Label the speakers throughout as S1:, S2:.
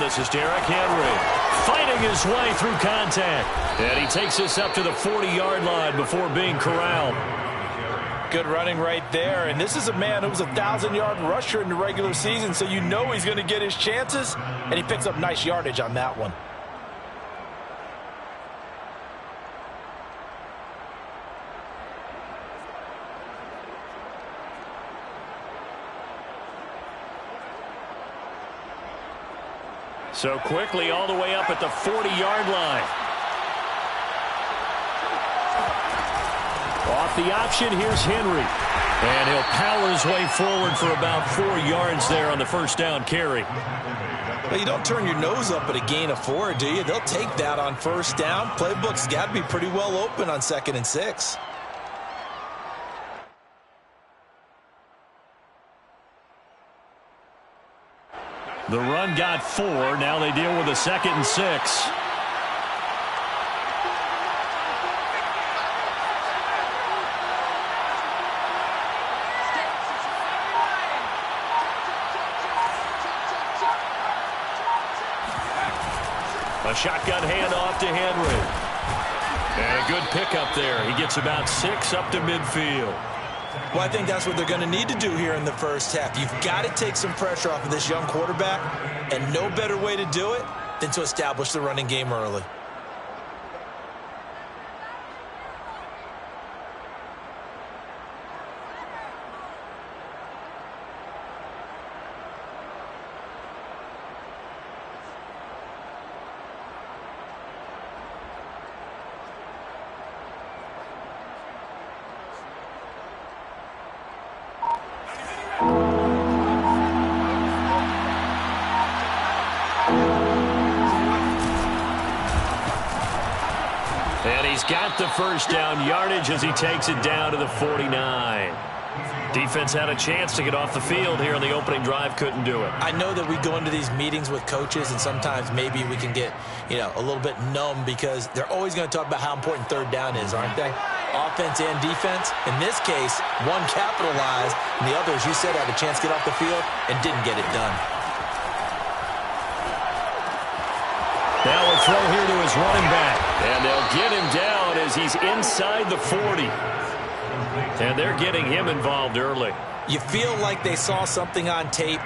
S1: This is Derrick Henry fighting his way through contact. And he takes this up to the 40-yard line before being corralled.
S2: Good running right there. And this is a man who was a 1,000-yard rusher in the regular season, so you know he's going to get his chances. And he picks up nice yardage on that one.
S1: So quickly all the way up at the 40-yard line. Off the option, here's Henry. And he'll power his way forward for about 4 yards there on the first down carry.
S2: Well, you don't turn your nose up at a gain of 4, do you? They'll take that on first down. Playbook's got to be pretty well open on 2nd and 6.
S1: The run got 4. Now they deal with a 2nd and 6. A shotgun handoff to Henry. And a good pickup there. He gets about 6 up to midfield.
S2: Well, I think that's what they're going to need to do here in the first half. You've got to take some pressure off of this young quarterback, and no better way to do it than to establish the running game early.
S1: And he's got the first down yardage as he takes it down to the 49. Defense had a chance to get off the field here in the opening drive, couldn't do it.
S2: I know that we go into these meetings with coaches, and sometimes maybe we can get, a little bit numb because they're always going to talk about how important third down is, aren't they? Offense and defense. In this case, one capitalized, and the other, as you said, had a chance to get off the field and didn't get it done.
S1: Now a throw here to his running back. And they'll get him down as he's inside the 40. And they're getting him involved early.
S2: You feel like they saw something on tape,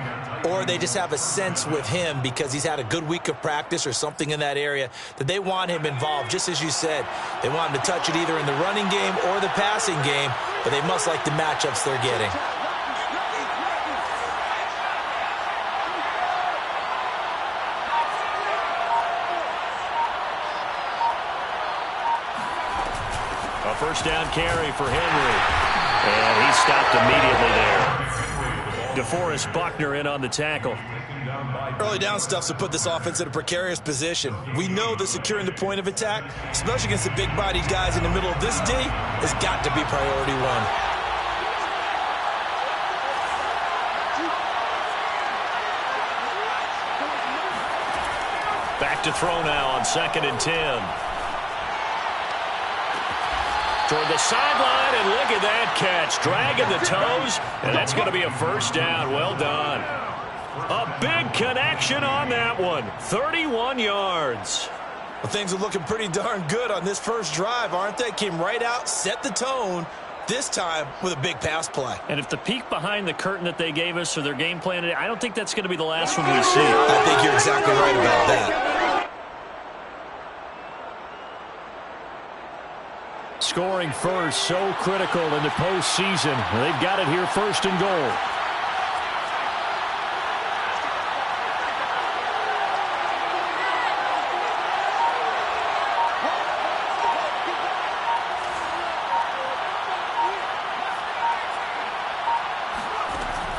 S2: or they just have a sense with him because he's had a good week of practice or something in that area that they want him involved. Just as you said, they want him to touch it either in the running game or the passing game, but they must like the matchups they're getting.
S1: A first down carry for Henry. And he's stopped immediately there. DeForest Buckner in on the tackle.
S2: Early down stuff's to put this offense in a precarious position. We know that securing the point of attack, especially against the big-bodied guys in the middle of this D, has got to be priority one.
S1: Back to throw now on 2nd and 10. Toward the sideline, and look at that catch. Dragging the toes, and that's going to be a first down. Well done. A big connection on that one. 31 yards.
S2: Well, things are looking pretty darn good on this first drive, aren't they? Came right out, set the tone, this time with a big pass play.
S1: And if the peek behind the curtain that they gave us or their game plan, I don't think that's going to be the last one we see.
S2: I think you're exactly right about that.
S1: Scoring first, so critical in the postseason. They've got it here, 1st and goal.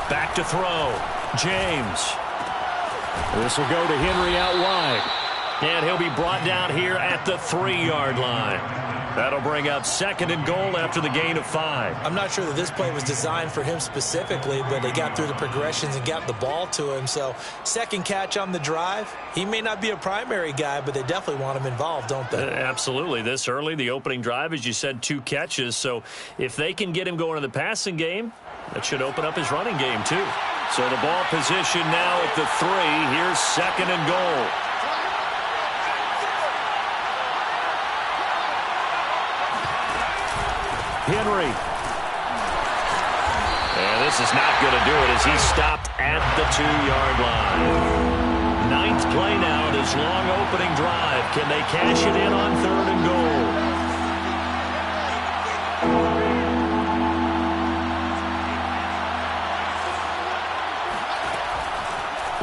S1: Back to throw. James. This will go to Henry out wide. And he'll be brought down here at the 3-yard line. That'll bring up 2nd and goal after the gain of 5.
S2: I'm not sure that this play was designed for him specifically, but they got through the progressions and got the ball to him. So, second catch on the drive. He may not be a primary guy, but they definitely want him involved, don't they?
S1: Absolutely. This early, the opening drive, as you said, 2 catches. So, if they can get him going in the passing game, that should open up his running game, too. So the ball position now at the 3. Here's 2nd and goal. Henry. And this is not going to do it as he's stopped at the 2-yard line. 9th play now, this long opening drive. Can they cash it in on 3rd and goal?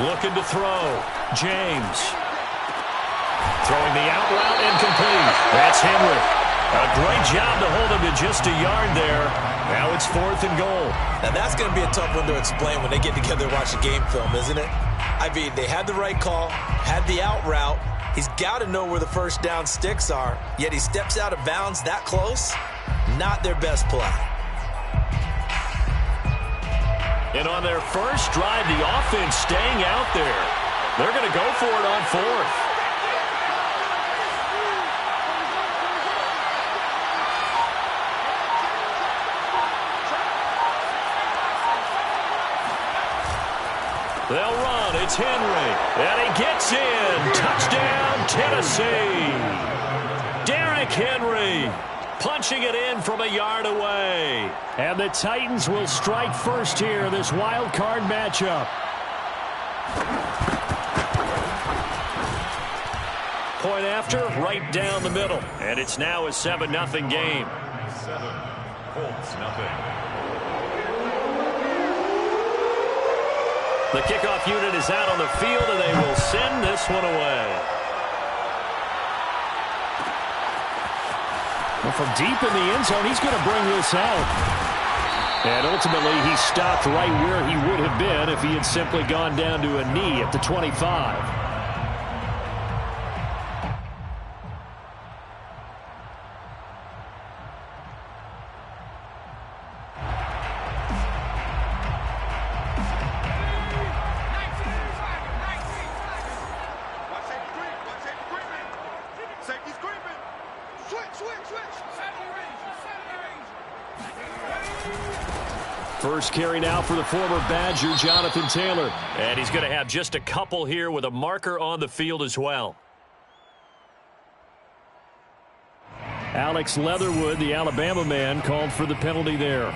S1: Looking to throw. James. Throwing the out route incomplete. That's Henry. A great job to hold him to just a yard there. Now it's 4th and goal.
S2: Now that's going to be a tough one to explain when they get together and watch the game film, isn't it? I mean, they had the right call, had the out route. He's got to know where the first down sticks are, yet he steps out of bounds that close. Not their best play.
S1: And on their first drive, the offense staying out there. They're going to go for it on 4th. They'll run. It's Henry. And he gets in. Touchdown, Tennessee. Derrick Henry punching it in from a yard away. And the Titans will strike first here, this wild card matchup. Point after, right down the middle. And it's now a 7-0 game.
S3: 7 Colts nothing.
S1: The kickoff unit is out on the field, and they will send this one away. Well, from deep in the end zone, he's going to bring this out. And ultimately, he stopped right where he would have been if he had simply gone down to a knee at the 25. First carry now for the former Badger, Jonathan Taylor. And he's going to have just a couple here with a marker on the field as well. Alex Leatherwood, the Alabama man, called for the penalty there.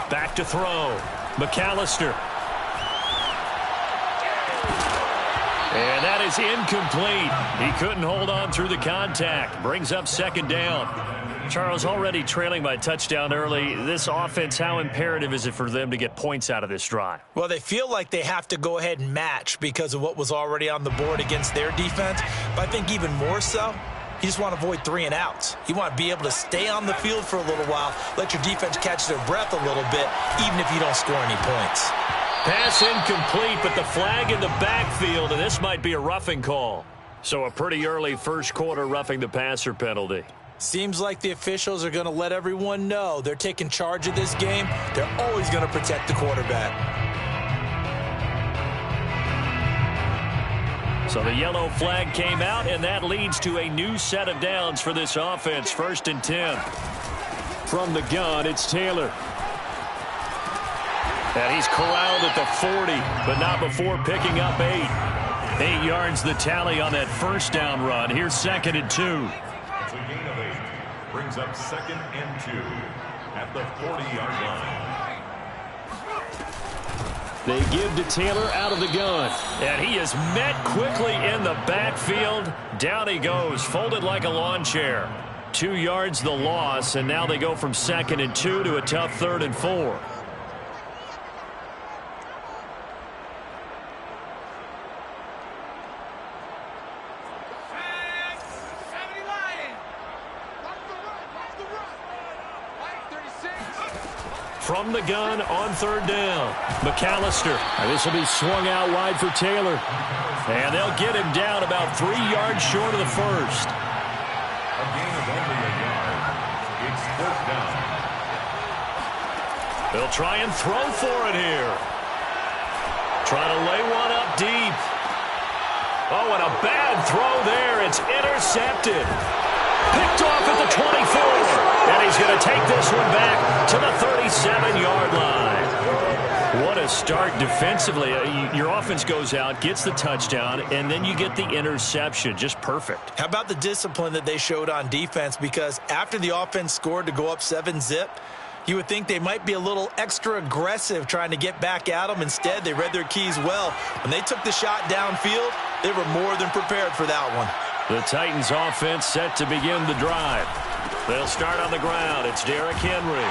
S1: Back to throw. McAllister. And that is incomplete. He couldn't hold on through the contact. Brings up 2nd down. Charles, already trailing by touchdown early. This offense, how imperative is it for them to get points out of this drive?
S2: Well, they feel like they have to go ahead and match because of what was already on the board against their defense. But I think even more so, you just want to avoid 3 and outs. You want to be able to stay on the field for a little while, let your defense catch their breath a little bit, even if you don't score any points.
S1: Pass incomplete, but the flag in the backfield, and this might be a roughing call. So a pretty early first quarter roughing the passer penalty.
S2: Seems like the officials are going to let everyone know they're taking charge of this game. They're always going to protect the quarterback.
S1: So the yellow flag came out, and that leads to a new set of downs for this offense. 1st and 10. From the gun, it's Taylor. And he's corralled at the 40, but not before picking up 8. 8 yards the tally on that first down run. Here's 2nd and 2.
S3: It's a gain of 8. Brings up 2nd and 2 at the 40-yard line.
S1: They give to Taylor out of the gun. And he is met quickly in the backfield. Down he goes, folded like a lawn chair. 2 yards the loss, and now they go from 2nd and 2 to a tough 3rd and 4. from the gun on third down. McAllister. This will be swung out wide for Taylor. And they'll get him down about 3 yards short of the first.
S3: A gain of only a yard. It's fourth down.
S1: They'll try and throw for it here. Trying to lay one up deep. Oh, and a bad throw there. It's intercepted. Picked off at the 24. And he's going to take this one back to the 37-yard line. What a start defensively. Your offense goes out, gets the touchdown, and then you get the interception. Just perfect.
S2: How about the discipline that they showed on defense? Because after the offense scored to go up 7-zip, you would think they might be a little extra aggressive trying to get back at them. Instead, they read their keys well. When they took the shot downfield, they were more than prepared for that one.
S1: The Titans offense set to begin the drive. They'll start on the ground. It's Derrick Henry.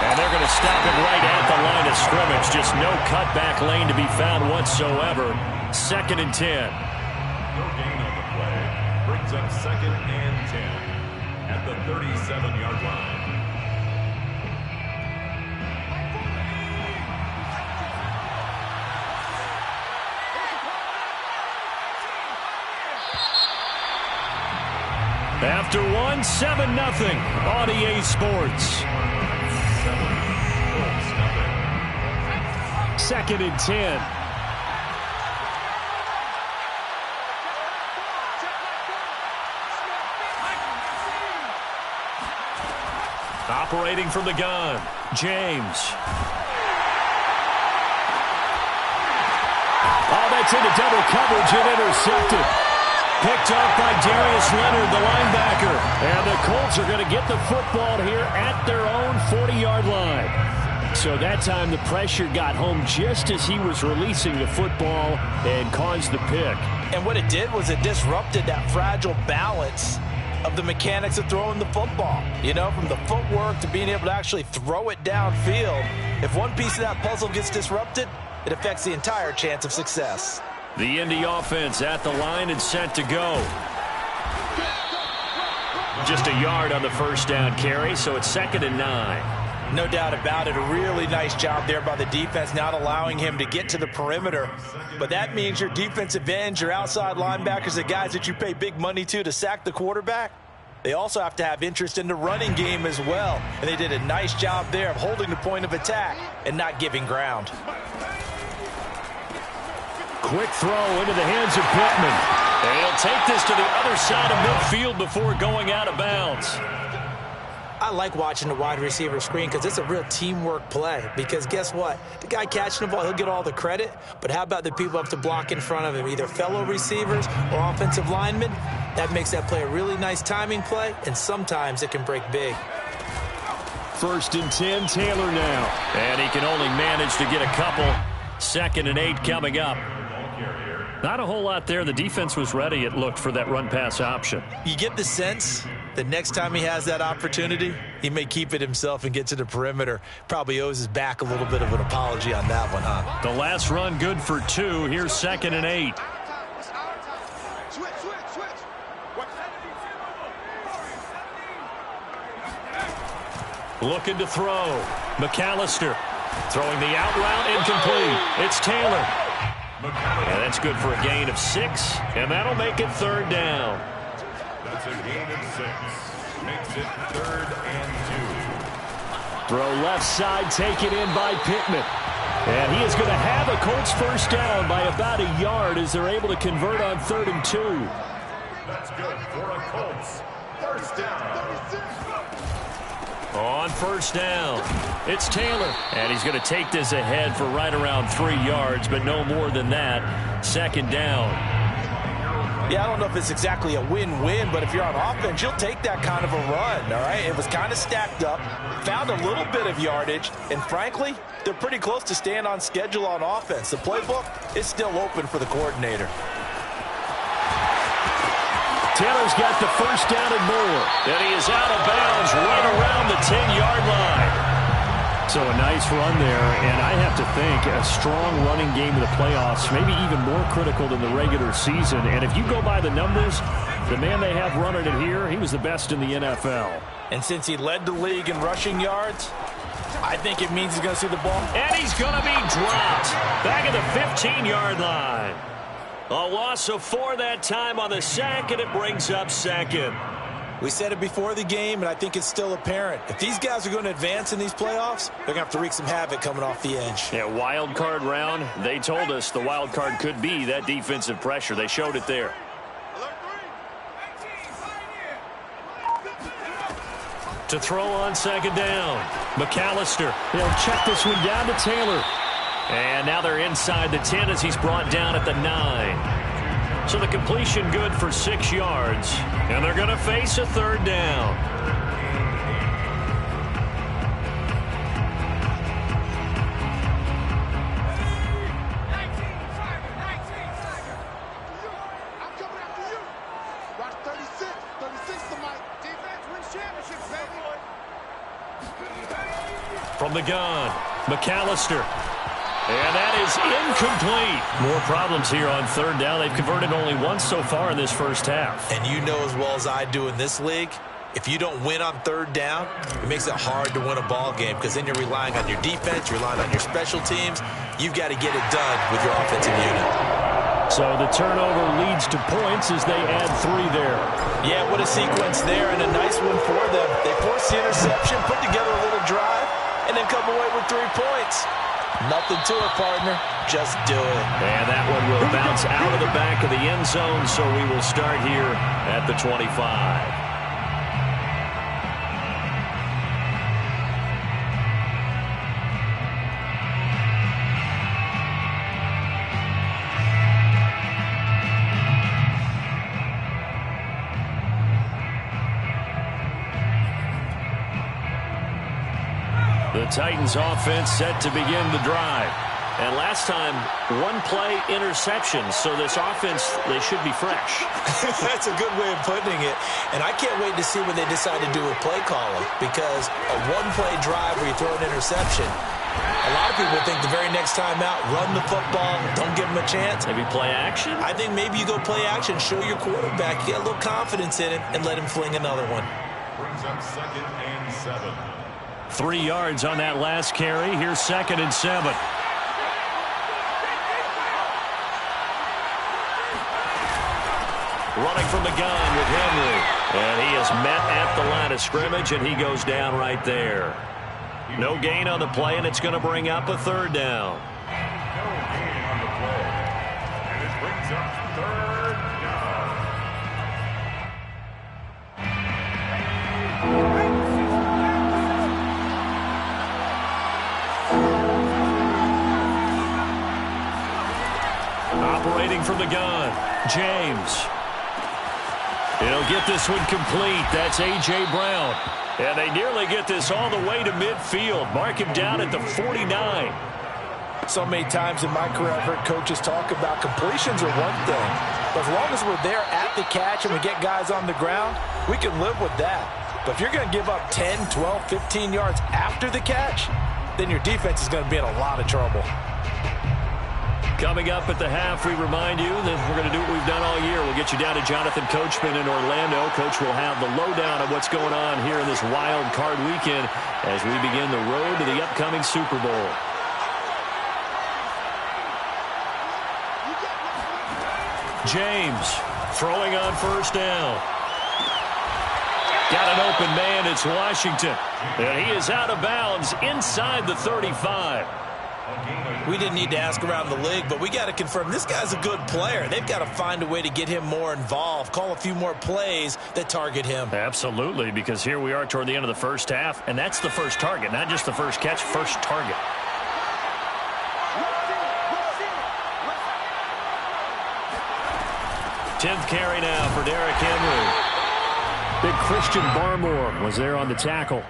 S1: And they're going to stop it right at the line of scrimmage. Just no cutback lane to be found whatsoever. 2nd and 10.
S3: No gain on the play. Brings up 2nd and 10 at the 37-yard line.
S1: After 7-0 on EA Sports. 2nd and 10. Operating from the gun, James. Oh, that's into double coverage and intercepted. Picked off by Darius Leonard, the linebacker. And the Colts are going to get the football here at their own 40-yard line. So that time the pressure got home just as he was releasing the football and caused the pick.
S2: And what it did was it disrupted that fragile balance of the mechanics of throwing the football. You know, from the footwork to being able to actually throw it downfield. If one piece of that puzzle gets disrupted, it affects the entire chance of success.
S1: The Indy offense at the line and set to go. Just a yard on the first down carry, so it's 2nd and 9.
S2: No doubt about it. A really nice job there by the defense, not allowing him to get to the perimeter. But that means your defensive ends, your outside linebackers, the guys that you pay big money to sack the quarterback, they also have to have interest in the running game as well. And they did a nice job there of holding the point of attack and not giving ground.
S1: Quick throw into the hands of Pittman. And he'll take this to the other side of midfield before going out of bounds.
S4: I like watching the wide receiver screen because it's a real teamwork play. Because guess what? The guy catching the ball, he'll get all the credit. But how about the people up to block in front of him, either fellow receivers or offensive linemen? That makes that play a really nice timing play, and sometimes it can break big.
S1: 1st and 10, Taylor now. And he can only manage to get a couple. 2nd and 8 coming up. Not a whole lot there. The defense was ready, it looked, for that run-pass option.
S2: You get the sense that next time he has that opportunity, he may keep it himself and get to the perimeter. Probably owes his back a little bit of an apology on that one, huh?
S1: The last run good for 2. Here's 2nd and 8. Looking to throw. McAllister throwing the out route, incomplete. It's Taylor. And that's good for a gain of 6, and that'll make it 3rd down.
S3: That's a gain of 6. Makes it 3rd and 2.
S1: Throw left side, taken in by Pittman. And he is going to have a Colts first down by about a yard as they're able to convert on 3rd and 2.
S3: That's good for a Colts first down.
S1: On first down, it's Taylor. And he's going to take this ahead for right around 3 yards, but no more than that. 2nd down.
S2: Yeah, I don't know if it's exactly a win-win, but if you're on offense, you'll take that kind of a run, all right? It was kind of stacked up, found a little bit of yardage, and frankly, they're pretty close to staying on schedule on offense. The playbook is still open for the coordinator.
S1: Taylor's got the first down and more. And he is out of bounds right around the 10-yard line. So a nice run there, and I have to think a strong running game in the playoffs, maybe even more critical than the regular season. And if you go by the numbers, the man they have running it here, he was the best in the NFL.
S2: And since he led the league in rushing yards, I think it means he's going to see the ball.
S1: And he's going to be dropped back at the 15-yard line. A loss of 4 that time on the sack, and it brings up second.
S2: We said it before the game, and I think it's still apparent. If these guys are going to advance in these playoffs, they're going to have to wreak some havoc coming off the edge.
S1: Yeah, wild card round. They told us the wild card could be that defensive pressure. They showed it there. To throw on second down. McAllister. They'll check this one down to Taylor. And now they're inside the 10 as he's brought down at the 9. So the completion good for 6 yards. And they're going to face a third down. From the gun, McAllister. And that is incomplete. More problems here on third down. They've converted only once so far in this first half.
S2: And you know as well as I do in this league, if you don't win on third down, it makes it hard to win a ball game because then you're relying on your defense, you're relying on your special teams. You've got to get it done with your offensive unit.
S1: So the turnover leads to points as they add 3 there.
S2: Yeah, what a sequence there and a nice one for them. They forced the interception, put together a little drive, and then come away with 3 points. Nothing to it, partner. Just do it.
S1: And that one will bounce out of the back of the end zone, so we will start here at the 25. The Titans offense set to begin the drive. And last time, 1-play interception. So this offense, they should be fresh.
S2: That's a good way of putting it. And I can't wait to see what they decide to do with play calling. Because a 1-play drive where you throw an interception, a lot of people think the very next time out, run the football, don't give them a chance.
S1: Maybe play action?
S2: I think maybe you go play action, show your quarterback, get a little confidence in it, and let him fling another one.
S3: Brings up 2nd and 7.
S1: 3 yards on that last carry. Here's 2nd and 7. Running from the gun with Henry. And he is met at the line of scrimmage, and he goes down right there. No gain on the play, and it's going to bring up a third down.
S3: No gain on the play. And it brings up third down.
S1: Operating from the gun, James. He'll get this one complete. That's A.J. Brown. And they nearly get this all the way to midfield. Mark him down at the 49.
S2: So many times in my career, I've heard coaches talk about completions are one thing. But as long as we're there at the catch and we get guys on the ground, we can live with that. But if you're going to give up 10, 12, 15 yards after the catch, then your defense is going to be in a lot of trouble.
S1: Coming up at the half, we remind you that we're going to do what we've done all year. We'll get you down to Jonathan Coachman in Orlando. Coach will have the lowdown of what's going on here in this wild card weekend as we begin the road to the upcoming Super Bowl. James throwing on first down. Got an open man. It's Washington. And he is out of bounds inside the 35.
S2: We didn't need to ask around the league, but we got to confirm this guy's a good player. They've got to find a way to get him more involved, call a few more plays that target him.
S1: Absolutely, because here we are toward the end of the first half, and that's the first target, not just the first catch, first target. Tenth carry now for Derrick Henry. Big Christian Barmore was there on the tackle.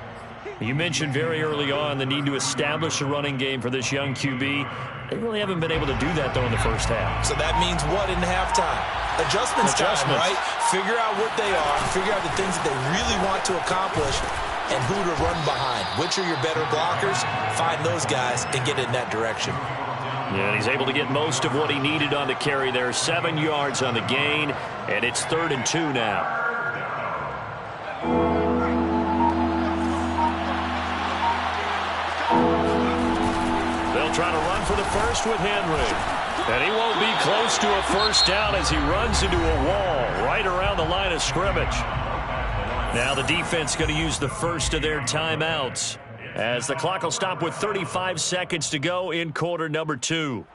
S1: You mentioned very early on the need to establish a running game for this young QB. They really haven't been able to do that, though, in the first half.
S2: So that means what in halftime? Adjustments time, right? Figure out what they are, figure out the things that they really want to accomplish, and who to run behind. Which are your better blockers? Find those guys and get in that direction.
S1: Yeah, and he's able to get most of what he needed on the carry there. 7 yards on the gain, and it's 3rd and 2 now. try to run for the first with Henry. And he won't be close to a first down as he runs into a wall right around the line of scrimmage. Now the defense going to use the first of their timeouts as the clock will stop with 35 seconds to go in quarter number 2.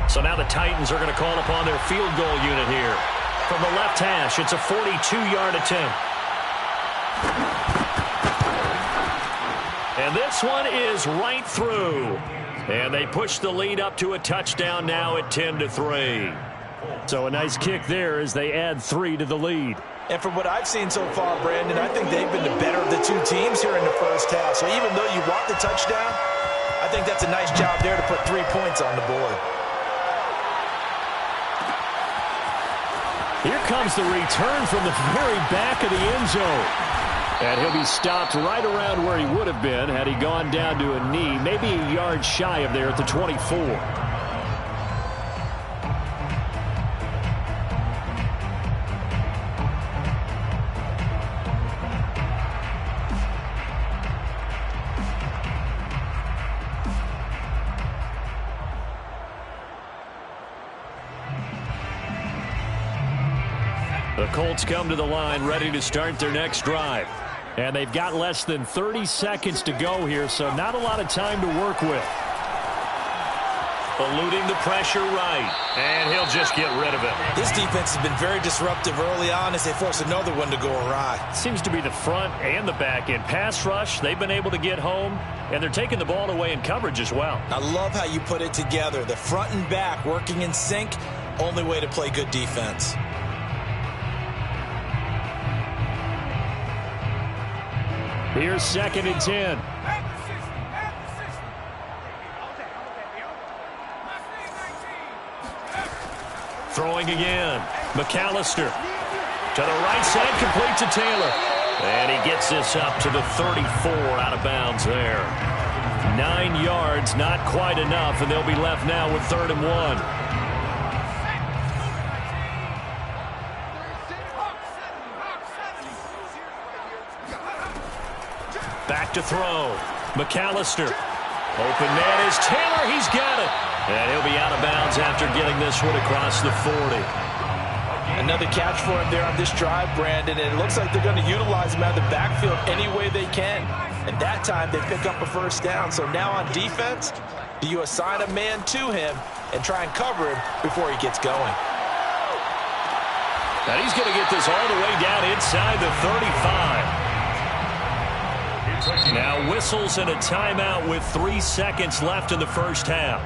S1: So now the Titans are going to call upon their field goal unit here. From the left hash, it's a 42-yard attempt. And this one is right through. And they push the lead up to a touchdown now at 10-3. So a nice kick there as they add 3 to the lead.
S2: And from what I've seen so far, Brandon, I think they've been the better of the two teams here in the first half. So even though you want the touchdown, I think that's a nice job there to put 3 points on the board.
S1: Here comes the return from the very back of the end zone. And he'll be stopped right around where he would have been had he gone down to a knee, maybe a yard shy of there at the 24. The Colts come to the line ready to start their next drive. And they've got less than 30 seconds to go here, so not a lot of time to work with. Eluding the pressure right, and he'll just get rid of it.
S2: This defense has been very disruptive early on as they force another one to go awry.
S1: Seems to be the front and the back end. Pass rush, they've been able to get home, and they're taking the ball away in coverage as well.
S2: I love how you put it together. The front and back working in sync, only way to play good defense.
S1: Here's 2nd and 10. Throwing again. McAllister to the right side, complete to Taylor. And he gets this up to the 34 out of bounds there. 9 yards, not quite enough, and they'll be left now with 3rd and 1. Back to throw. McAllister. Open man is Taylor. He's got it. And he'll be out of bounds after getting this one across the 40.
S2: Another catch for him there on this drive, Brandon. And it looks like they're going to utilize him out of the backfield any way they can. And that time they pick up a first down. So now on defense, do you assign a man to him and try and cover him before he gets going?
S1: And he's going to get this all the way down inside the 35. Now whistles and a timeout with 3 seconds left in the first half.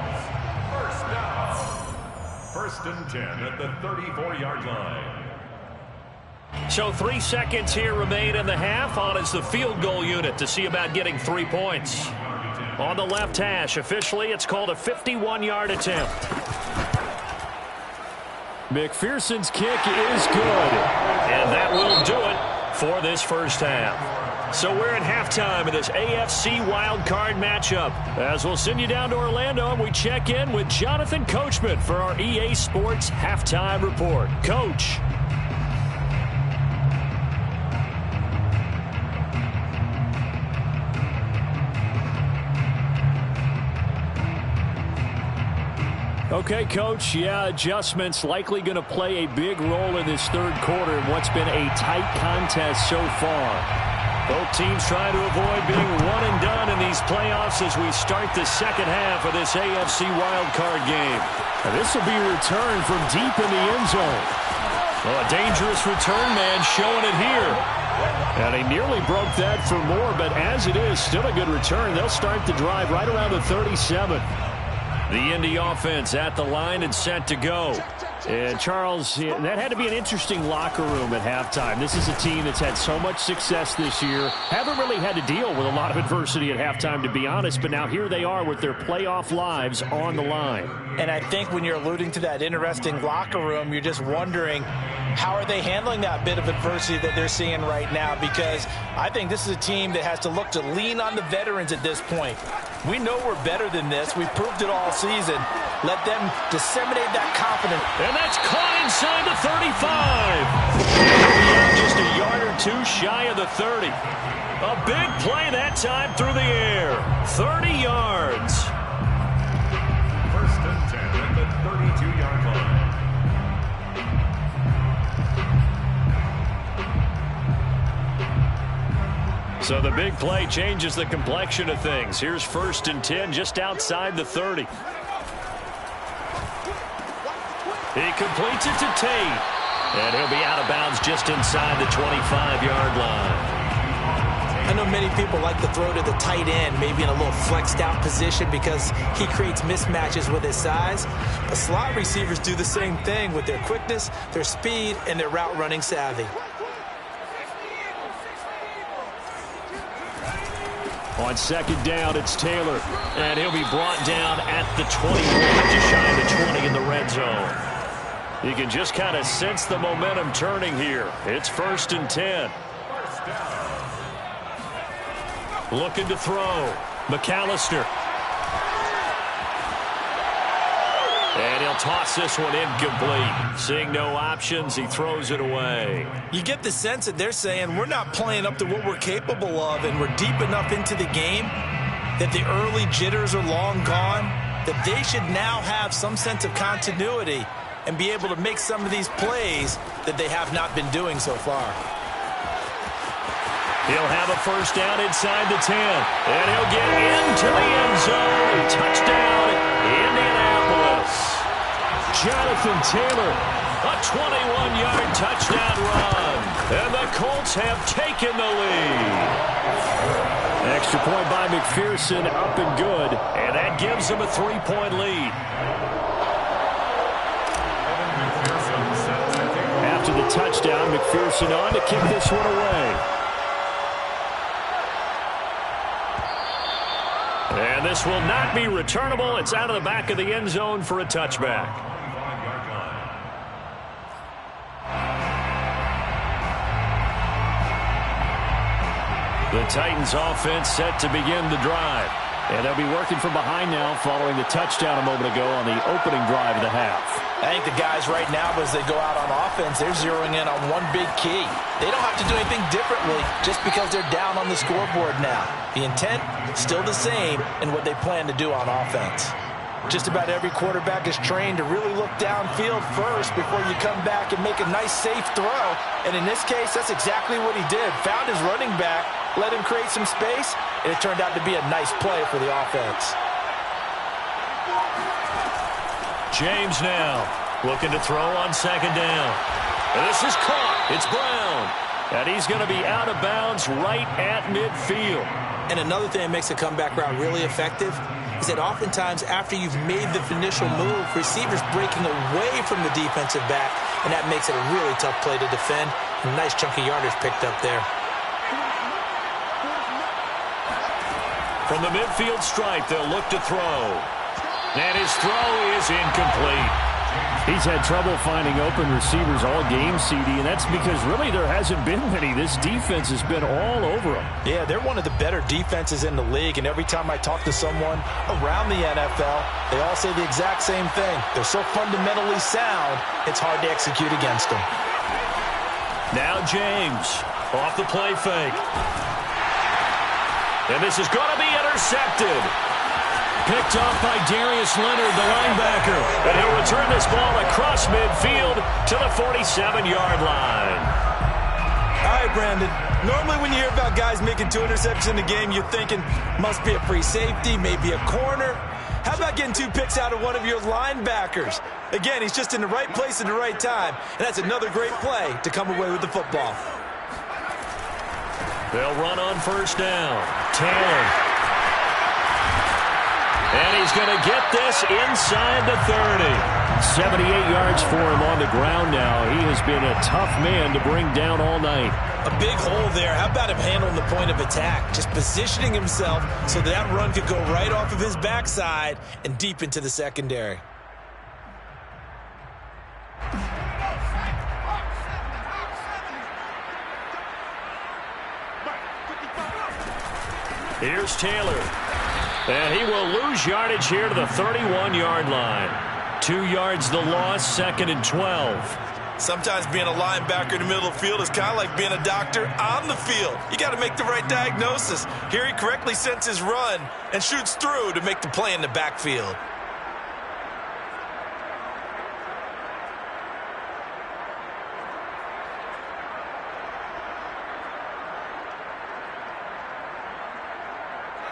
S3: First and 10 at the 34-yard line.
S1: So 3 seconds here remain in the half. On is the field goal unit to see about getting 3 points. On the left hash, officially it's called a 51-yard attempt. McPherson's kick is good. And that will do it for this first half. So we're at halftime of this AFC wildcard matchup. As we'll send you down to Orlando and we check in with Jonathan Coachman for our EA Sports Halftime Report. Coach. Okay, Coach, yeah, adjustments likely going to play a big role in this third quarter in what's been a tight contest so far. Both teams trying to avoid being one and done in these playoffs as we start the second half of this AFC wildcard game. And this will be returned from deep in the end zone. Well, a dangerous return man showing it here. And he nearly broke that for more, but as it is, still a good return. They'll start the drive right around the 37. The Indy offense at the line and set to go. And Charles, that had to be an interesting locker room at halftime. This is a team that's had so much success this year. Haven't really had to deal with a lot of adversity at halftime, to be honest. But now here they are with their playoff lives on the line.
S2: And I think when you're alluding to that interesting locker room, you're just wondering, how are they handling that bit of adversity that they're seeing right now? Because I think this is a team that has to look to lean on the veterans at this point. We know we're better than this. We've proved it all season. Let them disseminate that confidence.
S1: And that's caught inside the 35. He'll be out just a yard or two shy of the 30. A big play that time through the air. 30 yards.
S3: First and 10 at the 32-yard line.
S1: So the big play changes the complexion of things. Here's first and 10 just outside the 30. He completes it to Tate. And he'll be out of bounds just inside the 25-yard line.
S4: I know many people like to throw to the tight end, maybe in a little flexed out position because he creates mismatches with his size. But slot receivers do the same thing with their quickness, their speed, and their route running savvy.
S1: On second down, it's Taylor. And he'll be brought down at the 21, just shy of the 20 in the red zone. You can just kind of sense the momentum turning here. It's first and 10. Looking to throw. McAllister. And he'll toss this one incomplete. Seeing no options, he throws it away.
S2: You get the sense that they're saying we're not playing up to what we're capable of, and we're deep enough into the game that the early jitters are long gone, that they should now have some sense of continuity and be able to make some of these plays that they have not been doing so far.
S1: He'll have a first down inside the 10. And he'll get into the end zone. Touchdown, Indianapolis. Jonathan Taylor, a 21-yard touchdown run. And the Colts have taken the lead. Extra point by McPherson, up and good. And that gives them a 3-point lead. After the touchdown, McPherson on to kick this one away. And this will not be returnable. It's out of the back of the end zone for a touchback. The Titans offense set to begin the drive. And they'll be working from behind now following the touchdown a moment ago on the opening drive of the half.
S2: I think the guys right now, as they go out on offense, they're zeroing in on one big key. They don't have to do anything differently just because they're down on the scoreboard now. The intent, still the same in what they plan to do on offense. Just about every quarterback is trained to really look downfield first before you come back and make a nice, safe throw. And in this case, that's exactly what he did. Found his running back, let him create some space, and it turned out to be a nice play for the offense.
S1: James now looking to throw on second down. And this is caught. It's Brown. And he's going to be out of bounds right at midfield.
S4: And another thing that makes a comeback route really effective is that oftentimes after you've made the initial move, receivers breaking away from the defensive back, and that makes it a really tough play to defend. A nice chunk of yardage picked up there.
S1: From the midfield stripe, they'll look to throw. And his throw is incomplete. He's had trouble finding open receivers all game, CD, and that's because really there hasn't been many. This defense has been all over them.
S2: Yeah, they're one of the better defenses in the league, and every time I talk to someone around the NFL, they all say the exact same thing. They're so fundamentally sound, it's hard to execute against them.
S1: Now James, off the play fake. And this is going to be intercepted. Picked off by Darius Leonard, the linebacker. And he'll return this ball across midfield to the 47-yard line.
S4: All right, Brandon. Normally when you hear about guys making 2 interceptions in a game, you're thinking must be a free safety, maybe a corner. How about getting 2 picks out of one of your linebackers? Again, he's just in the right place at the right time. And that's another great play to come away with the football.
S1: They'll run on first down. Taylor. And he's going to get this inside the 30. 78 yards for him on the ground now. He has been a tough man to bring down all night.
S2: A big hole there. How about him handling the point of attack? Just positioning himself so that run could go right off of his backside and deep into the secondary.
S1: Here's Taylor. And he will lose yardage here to the 31-yard line. 2 yards the loss, 2nd and 12.
S2: Sometimes being a linebacker in the middle of the field is kind of like being a doctor on the field. You got to make the right diagnosis. Here he correctly sends his run and shoots through to make the play in the backfield.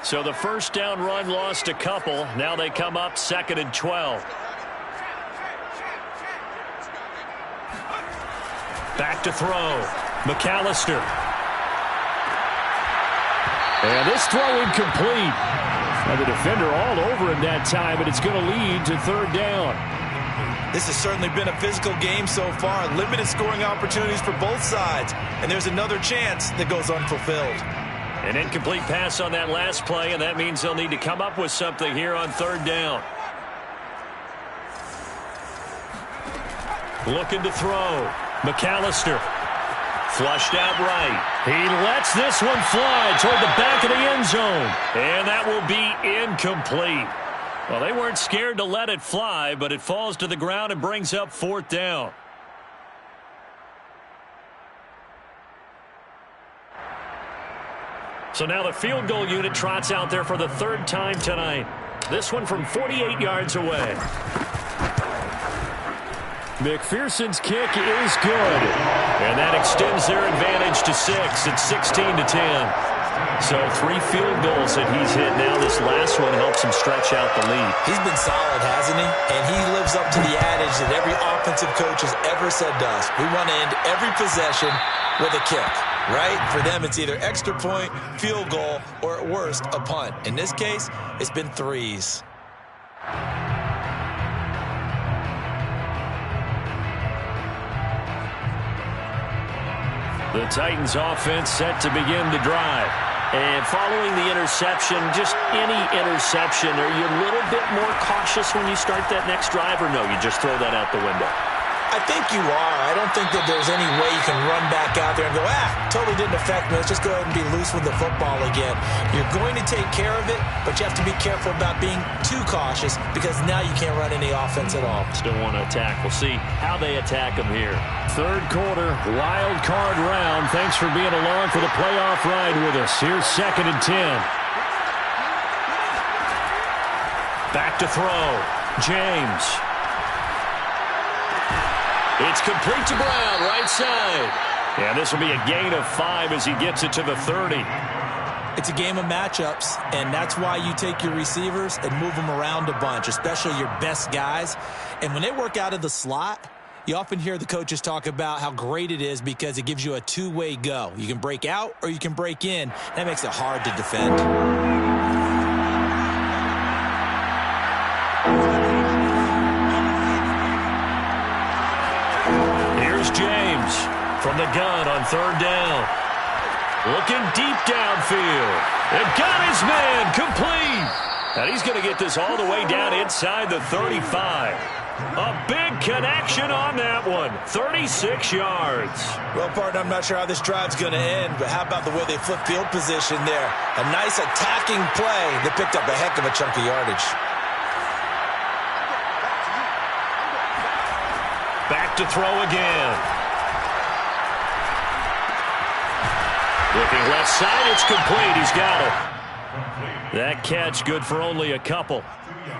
S1: So the first down run lost a couple. Now they come up 2nd and 12. Back to throw. McAllister. And this throw incomplete. Now the defender all over him that time, but it's going to lead to 3rd down.
S2: This has certainly been a physical game so far. Limited scoring opportunities for both sides. And there's another chance that goes unfulfilled.
S1: An incomplete pass on that last play, and that means they'll need to come up with something here on 3rd down. Looking to throw. McAllister. Flushed out right. He lets this one fly toward the back of the end zone. And that will be incomplete. Well, they weren't scared to let it fly, but it falls to the ground and brings up 4th down. So now the field goal unit trots out there for the 3rd time tonight. This one from 48 yards away. McPherson's kick is good. And that extends their advantage to 6 at 16-10. So 3 field goals that he's hit now. This last one helps him stretch out the lead.
S2: He's been solid, hasn't he? And he lives up to the adage that every offensive coach has ever said to us. We want to end every possession with a kick. Right? For them, it's either extra point, field goal, or at worst, a punt. In this case, it's been 3s.
S1: The Titans offense set to begin the drive. And following the interception, just any interception, are you a little bit more cautious when you start that next drive, or no, you just throw that out the window?
S2: I think you are. I don't think that there's any way you can run back out there and go, totally didn't affect me. Let's just go ahead and be loose with the football again. You're going to take care of it, but you have to be careful about being too cautious because now you can't run any offense at all.
S1: Still want to attack. We'll see how they attack them here. 3rd quarter, wild card round. Thanks for being along for the playoff ride with us. Here's 2nd and 10. Back to throw. James. It's complete to Brown, right side. Yeah, this will be a gain of 5 as he gets it to the 30.
S2: It's a game of matchups, and that's why you take your receivers and move them around a bunch, especially your best guys. And when they work out of the slot, you often hear the coaches talk about how great it is because it gives you a two-way go. You can break out or you can break in. That makes it hard to defend.
S1: James from the gun on 3rd down. Looking deep downfield. And got his man complete. And he's going to get this all the way down inside the 35. A big connection on that one. 36 yards.
S2: Well, partner, I'm not sure how this drive's going to end, but how about the way they flip field position there? A nice attacking play that picked up a heck of a chunk of yardage.
S1: Back to throw again. Looking left side, it's complete. He's got it. That catch good for only a couple.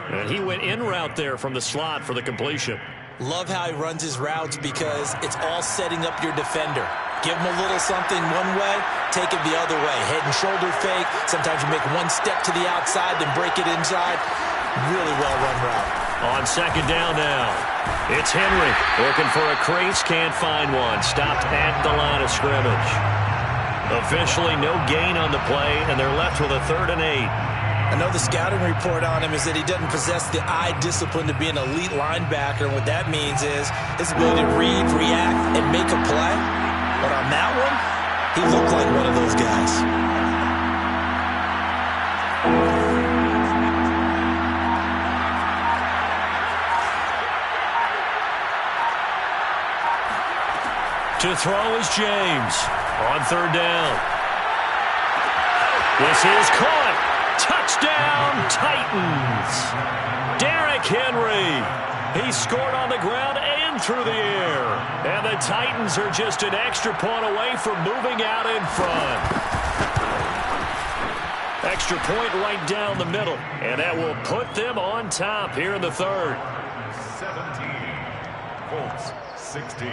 S1: And he went in route there from the slot for the completion.
S2: Love how he runs his routes because it's all setting up your defender. Give him a little something one way, take it the other way. Head and shoulder fake. Sometimes you make one step to the outside, then break it inside. Really well-run route.
S1: On 2nd down now. It's Henry looking for a crease, can't find one. Stopped at the line of scrimmage. Officially no gain on the play, and they're left with a 3rd and 8.
S2: I know the scouting report on him is that he doesn't possess the eye discipline to be an elite linebacker. And what that means is his ability to read, react, and make a play. But on that one, he looked like one of those guys.
S1: To throw is James on 3rd down. This is caught. Touchdown, Titans. Derrick Henry. He scored on the ground and through the air. And the Titans are just an extra point away from moving out in front. Extra point right down the middle. And that will put them on top here in the third.
S3: 17. Colts 16.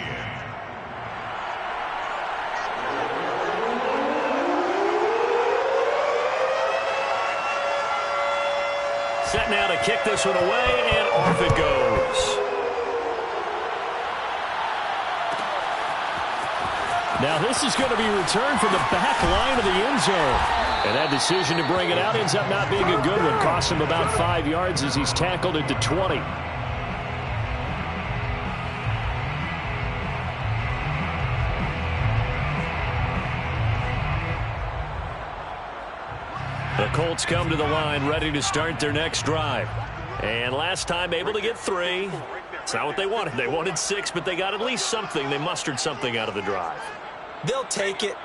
S1: Set now to kick this one away, and off it goes. Now this is going to be returned from the back line of the end zone. And that decision to bring it out ends up not being a good one. Costs him about 5 yards as he's tackled at the 20. The Colts come to the line ready to start their next drive. And last time able to get 3. It's not what they wanted. They wanted 6, but they got at least something. They mustered something out of the drive.
S4: They'll take it.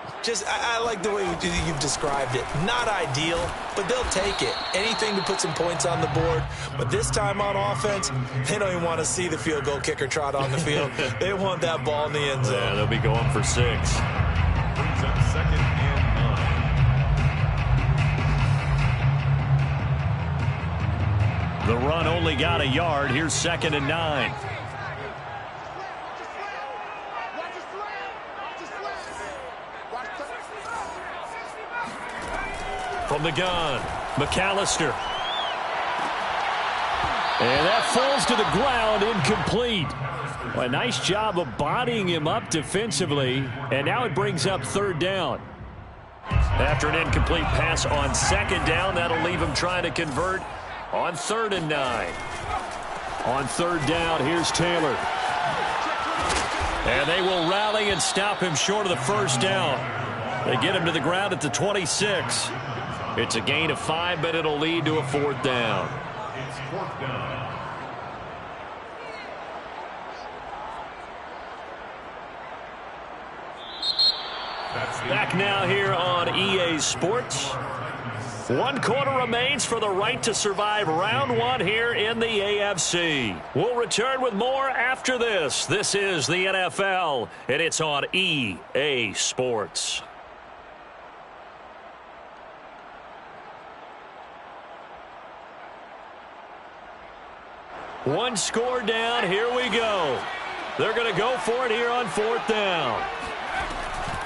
S4: I like the way you've described it. Not ideal, but they'll take it. Anything to put some points on the board. But this time on offense, they don't even want to see the field goal kicker trot on the field. They want that ball in the end zone.
S1: Yeah, they'll be going for 6.
S3: Brings up 2nd and 9.
S1: The run only got a yard. Here's 2nd and 9. From the gun, McAllister. And that falls to the ground, incomplete. Well, a nice job of bodying him up defensively, and now it brings up 3rd down. After an incomplete pass on 2nd down, that'll leave him trying to convert on 3rd and 9. On 3rd down, here's Taylor. And they will rally and stop him short of the 1st down. They get him to the ground at the 26. It's a gain of 5, but it'll lead to a 4th down.
S3: It's 4th down.
S1: Back now here on EA Sports. 1 quarter remains for the right to survive round 1 here in the AFC. We'll return with more after this. This is the NFL, and it's on EA Sports. One score down. Here we go. They're going to go for it here on 4th down.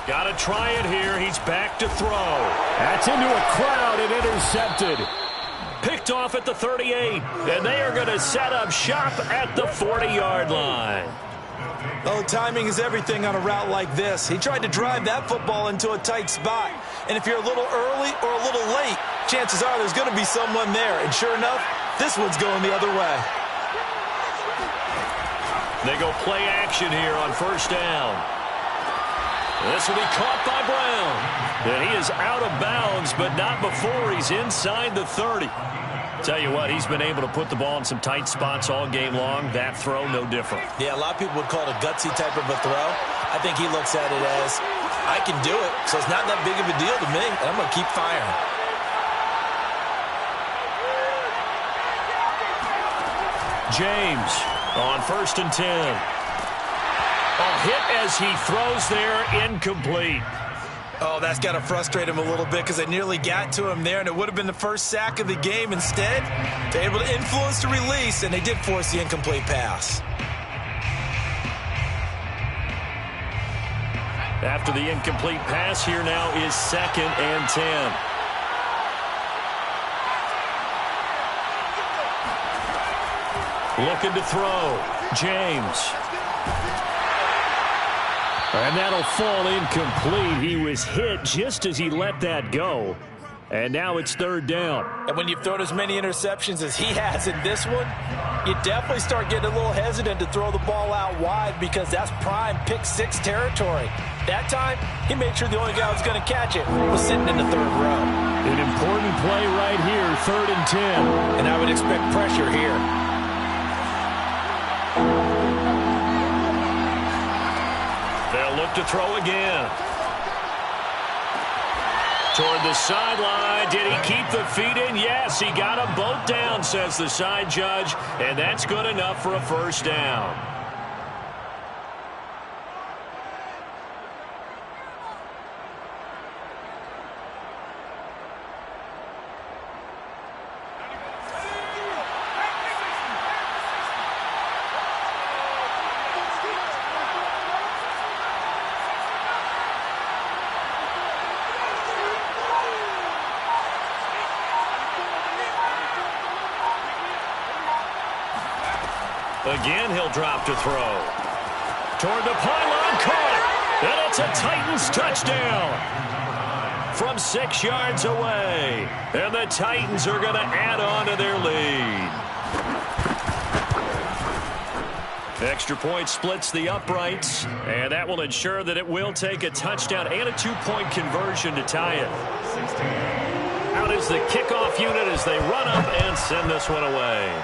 S1: Got to try it here. He's back to throw. That's into a crowd and intercepted. Picked off at the 38. And they are going to set up shop at the 40-yard line.
S4: Oh, timing is everything on a route like this. He tried to drive that football into a tight spot. And if you're a little early or a little late, chances are there's going to be someone there. And sure enough, this one's going the other way.
S1: They go play action here on 1st down. This will be caught by Brown. And he is out of bounds, but not before he's inside the 30. Tell you what, he's been able to put the ball in some tight spots all game long. That throw, no different.
S2: Yeah, a lot of people would call it a gutsy type of a throw. I think he looks at it as, I can do it, so it's not that big of a deal to me, and I'm going to keep firing.
S1: James on 1st and 10. A hit as he throws there, incomplete.
S2: Oh, that's got to frustrate him a little bit because they nearly got to him there, and it would have been the first sack of the game. Instead, they're able to influence the release, and they did force the incomplete pass.
S1: After the incomplete pass, here now is 2nd and 10. Looking to throw. James. And that'll fall incomplete. He was hit just as he let that go. And now it's 3rd down.
S2: And when you've thrown as many interceptions as he has in this one, you definitely start getting a little hesitant to throw the ball out wide because that's prime pick 6 territory. That time, he made sure the only guy who was going to catch it was sitting in the 3rd row.
S1: An important play right here, 3rd and 10.
S2: And I would expect pressure here.
S1: They'll look to throw again. Toward the sideline. Did he keep the feet in? Yes, he got them both down, says the side judge, and that's good enough for a first down. Again, he'll drop to throw. Toward the pylon, caught. And it's a Titans touchdown. From 6 yards away. And the Titans are going to add on to their lead. Extra point splits the uprights. And that will ensure that it will take a touchdown and a 2-point conversion to tie it. Out is the kickoff unit as they run up and send this one away.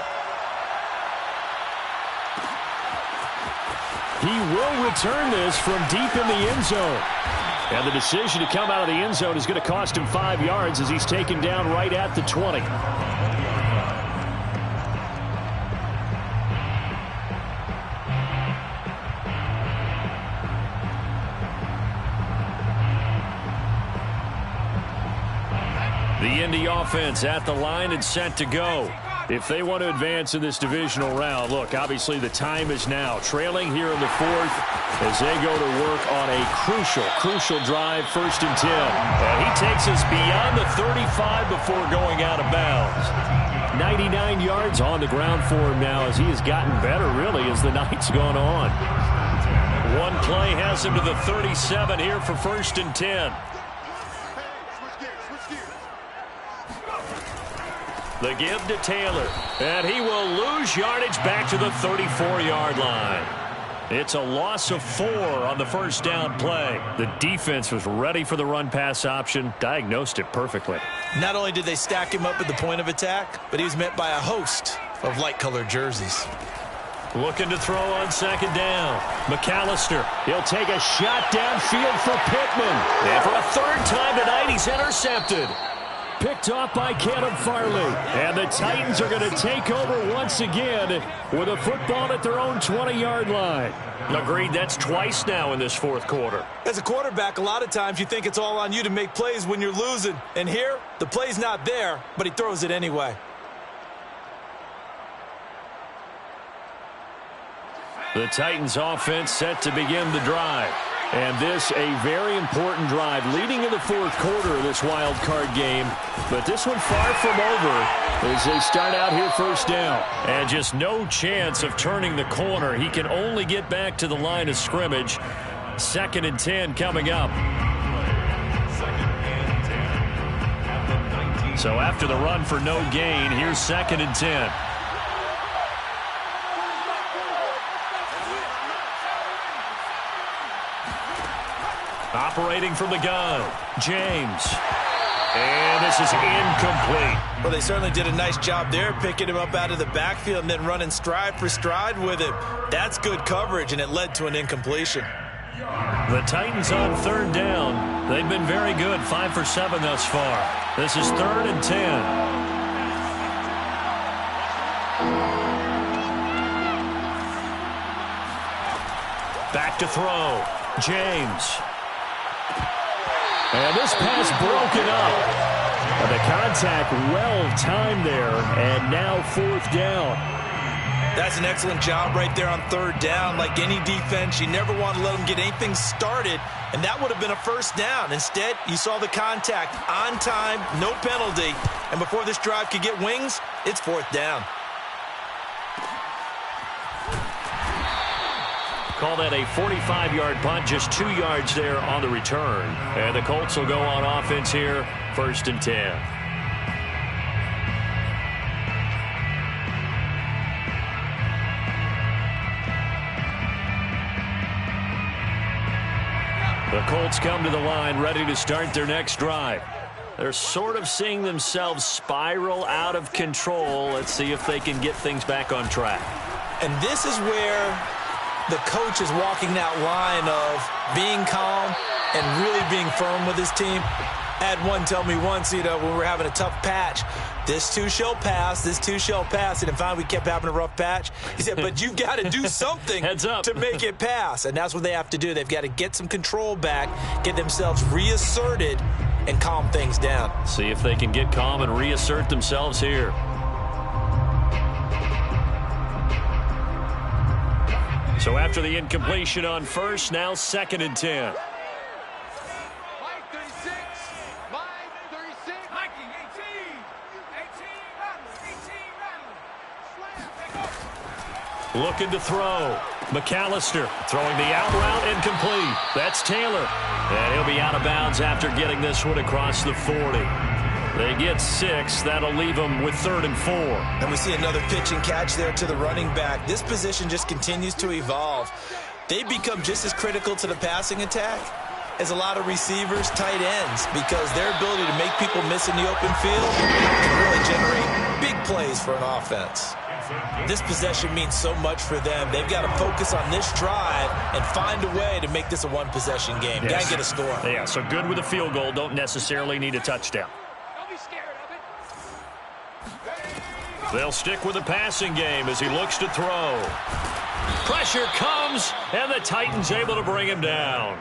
S5: He will return this from deep in the end zone. And the decision to come out of the end zone is going to cost him 5 yards as he's taken down right at the 20. The Indy offense at the line and set to go. If they want to advance in this divisional round, look, obviously the time is now. Trailing here in the fourth as they go to work on a crucial drive, 1st and 10. And he takes us beyond the 35 before going out of bounds. 99 yards on the ground for him now as he has gotten better, really, as the night's gone on.
S1: One play has him to the 37 here for 1st and 10. The give to Taylor, and he will lose yardage back to the 34-yard line. It's a loss of 4 on the first down play. The defense was ready for the run-pass option, diagnosed it perfectly.
S2: Not only did they stack him up at the point of attack, but he was met by a host of light-colored jerseys.
S1: Looking to throw on 2nd down. McAllister,
S5: he'll take a shot downfield for Pittman.
S1: And for a 3rd time tonight, he's intercepted.
S5: Picked off by Caleb Farley. And the Titans are going to take over once again with a football at their own 20-yard line.
S1: Agreed, that's twice now in this 4th quarter.
S4: As a quarterback, a lot of times you think it's all on you to make plays when you're losing. And here, the play's not there, but he throws it anyway.
S1: The Titans offense set to begin the drive.
S5: And this a very important drive leading in the 4th quarter of this wild card game. But this one far from over as they start out here 1st down.
S1: And just no chance of turning the corner. He can only get back to the line of scrimmage. 2nd and 10 coming up. So after the run for no gain, here's 2nd and 10. Operating from the gun, James. And this is incomplete.
S4: Well, they certainly did a nice job there, picking him up out of the backfield and then running stride for stride with him. That's good coverage, and it led to an incompletion.
S1: The Titans on 3rd down. They've been very good, 5 for 7 thus far. This is 3rd and 10. Back to throw, James.
S5: And this pass broken up. And the contact well-timed there, and now 4th down.
S4: That's an excellent job right there on 3rd down. Like any defense, you never want to let them get anything started, and that would have been a 1st down. Instead, you saw the contact on time, no penalty, and before this drive could get wings, it's 4th down.
S1: Call that a 45-yard punt, just 2 yards there on the return. And the Colts will go on offense here, 1st and 10. The Colts come to the line, ready to start their next drive. They're sort of seeing themselves spiral out of control. Let's see if they can get things back on track.
S4: And this is where the coach is walking that line of being calm and really being firm with his team. I had one tell me once, when we were having a tough patch, this too shall pass, this too shall pass. And finally we kept having a rough patch. He said, but you've got to do something to make it pass. And that's what they have to do. They've got to get some control back, get themselves reasserted, and calm things down.
S5: See if they can get calm and reassert themselves here. So after the incompletion on first, now 2nd and 10. Looking to throw. McAllister throwing the out route incomplete. That's Taylor. And he'll be out of bounds after getting this one across the 40. They get 6. That'll leave them with 3rd and 4.
S2: And we see another pitch and catch there to the running back. This position just continues to evolve. They become just as critical to the passing attack as a lot of receivers, tight ends, because their ability to make people miss in the open field can really generate big plays for an offense. This possession means so much for them. They've got to focus on this drive and find a way to make this a one-possession game.
S5: Yes.
S2: Got to get a score.
S5: Yeah, so good with a field goal. Don't necessarily need a touchdown.
S6: Don't be scared of it.
S5: They'll stick with the passing game as he looks to throw. Pressure comes, and the Titans able to bring him down.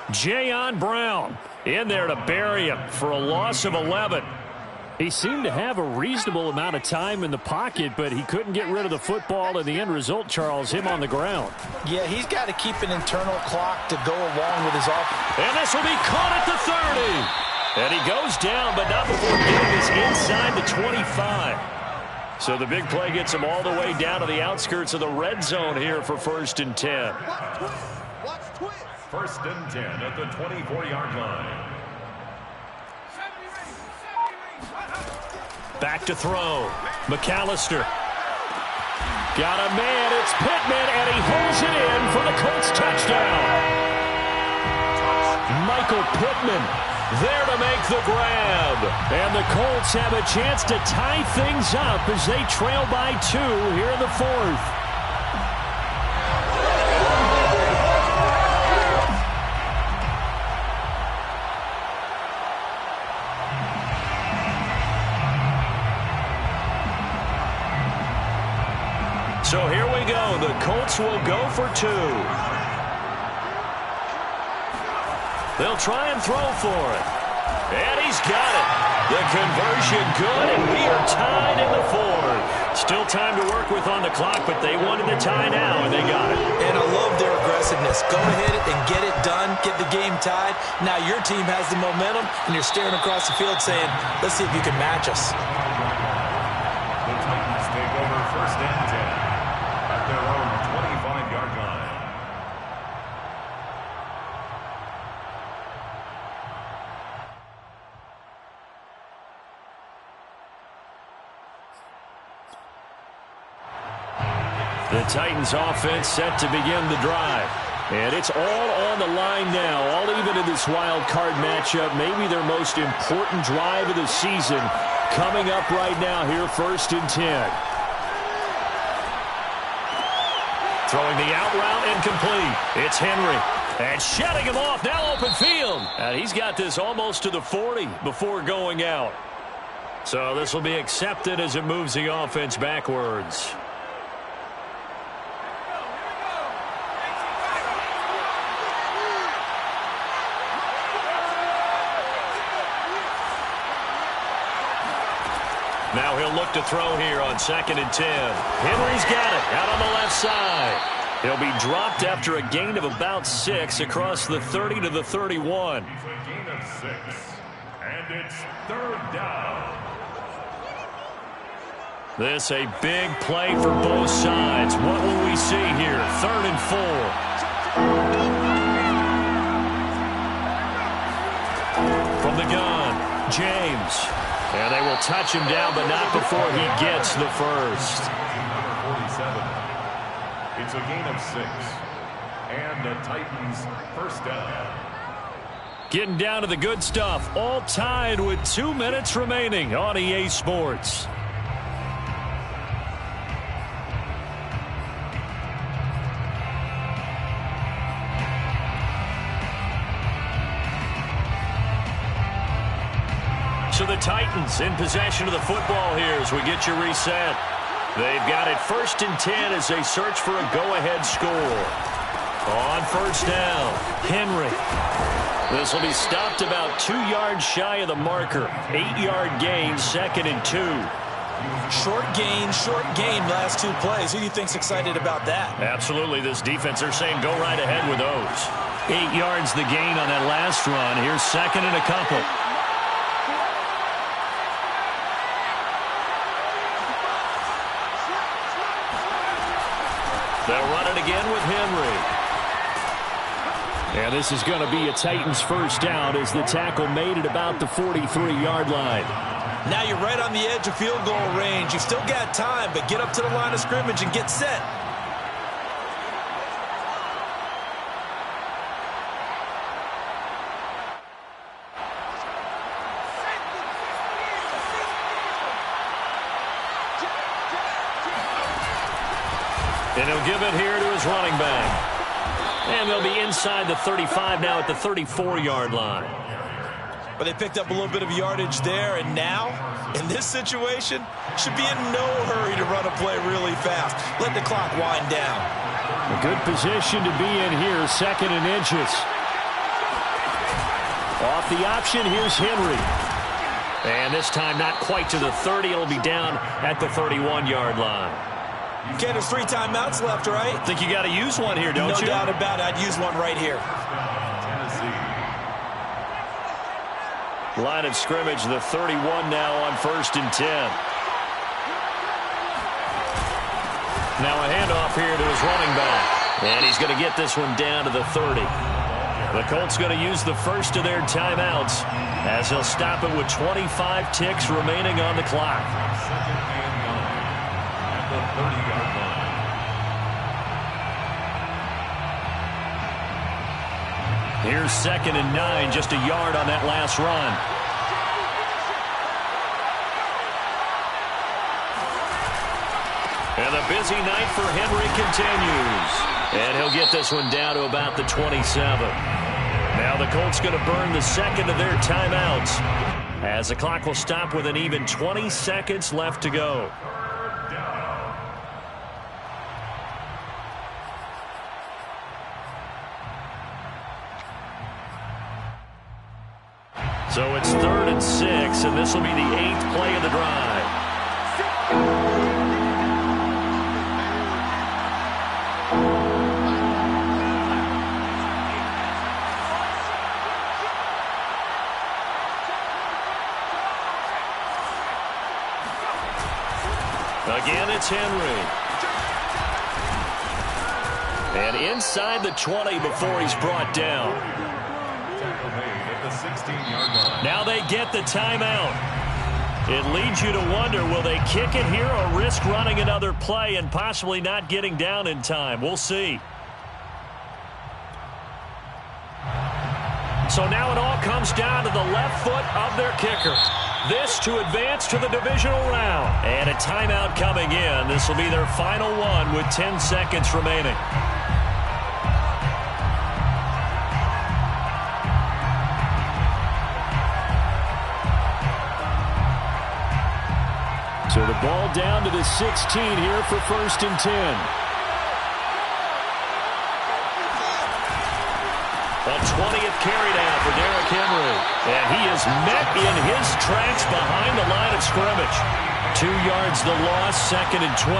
S5: Jayon Brown in there to bury him for a loss of 11. He seemed to have a reasonable amount of time in the pocket, but he couldn't get rid of the football, and the end result, Charles, him on the ground.
S2: Yeah, he's got to keep an internal clock to go along with his offense.
S5: And this will be caught at the 30. And he goes down, but not before getting this inside the 25. So the big play gets him all the way down to the outskirts of the red zone here for 1st and 10.
S3: Watch twist. 1st and 10 at the 24-yard line.
S5: Back to throw. McAllister. Got a man. It's Pittman, and he holds it in for the Colts touchdown. Michael Pittman there to make the grab. And the Colts have a chance to tie things up as they trail by 2 here in the 4th. So here we go. The Colts will go for 2. They'll try and throw for it. And he's got it. The conversion good, and we are tied in the 4th. Still time to work with on the clock, but they wanted the tie now, and they got it.
S4: And I love their aggressiveness. Go ahead and get it done, get the game tied. Now your team has the momentum, and you're staring across the field saying, let's see if you can match us.
S3: The Titans take over 1st and 10 at their own 25-yard line.
S5: The Titans offense set to begin the drive. And it's all on the line now, all even in this wild card matchup. Maybe their most important drive of the season coming up right now here, 1st and 10. Throwing the out route incomplete. It's Henry. And shutting him off, now open field. And he's got this almost to the 40 before going out. So this will be accepted as it moves the offense backwards. Now he'll look to throw here on 2nd and 10. Henry's got it out on the left side. He'll be dropped after a gain of about 6 across the 30 to the 31.
S3: It's a gain of 6, and it's 3rd down.
S5: This a big play for both sides. What will we see here? 3rd and 4. From the gun, James. And they will touch him down, but not before he gets the first.
S3: Number 47. It's a gain of 6. And the Titans 1st down.
S5: Getting down to the good stuff. All tied with 2 minutes remaining on EA Sports.
S1: So the Titans in possession of the football here as we get you reset. They've got it 1st and 10 as they search for a go-ahead score. On 1st down, Henry. This will be stopped about 2 yards shy of the marker. 8-yard gain, 2nd and 2.
S2: Short gain last 2 plays. Who do you think's excited about that?
S1: Absolutely. This defense, they're saying go right ahead with those. 8 yards the gain on that last run. Here's 2nd and a couple. They'll run it again with Henry. And this is going to be a Titans 1st down as the tackle made it about the 43-yard line.
S2: Now you're right on the edge of field goal range. You've still got time, but get up to the line of scrimmage and get set.
S1: And he'll give it here to his running back. And they'll be inside the 35 now at the 34-yard line.
S2: But they picked up a little bit of yardage there, and now, in this situation, should be in no hurry to run a play really fast. Let the clock wind down.
S5: A good position to be in here, 2nd and inches. Off the option, here's Henry.
S1: And this time not quite to the 30. It'll be down at the 31-yard line.
S2: Okay, there's 3 timeouts left, right?
S1: Think you got to use one here, don't you?
S2: No doubt about it. I'd use one right here.
S1: Line of scrimmage, the 31 now on 1st and 10. Now a handoff here to his running back. And he's going to get this one down to the 30. The Colts going to use the first of their timeouts as he'll stop it with 25 ticks remaining on the clock.
S3: 2nd and 9 at the 30-yard line.
S1: Here's 2nd and 9, just a yard on that last run. And the busy night for Henry continues. And he'll get this one down to about the 27. Now the Colts going to burn the 2nd of their timeouts as the clock will stop with an even 20 seconds left to go. So it's 3rd and 6, and this will be the 8th play of the drive. Again, it's Henry. And inside the 20 before he's brought down. Now they get the timeout. It leads you to wonder, will they kick it here or risk running another play and possibly not getting down in time? We'll see. So now it all comes down to the left foot of their kicker. This to advance to the divisional round. And a timeout coming in. This will be their final one with 10 seconds remaining.
S5: So the ball down to the 16 here for 1st and 10.
S1: A 20th carry down for Derrick Henry. And he is met in his tracks behind the line of scrimmage. 2 yards the loss, 2nd and 12.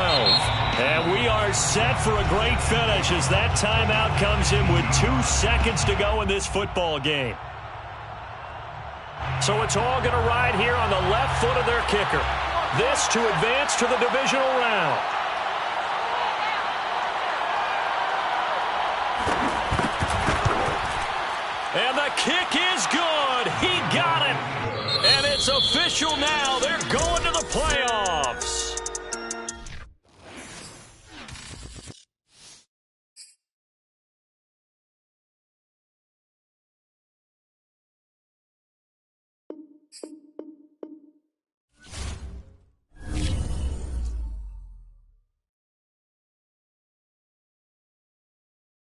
S1: And we are set for a great finish as that timeout comes in with 2 seconds to go in this football game. So it's all going to ride here on the left foot of their kicker. This to advance to the divisional round. And the kick is good. He got it. And it's official now. They're going to the playoffs.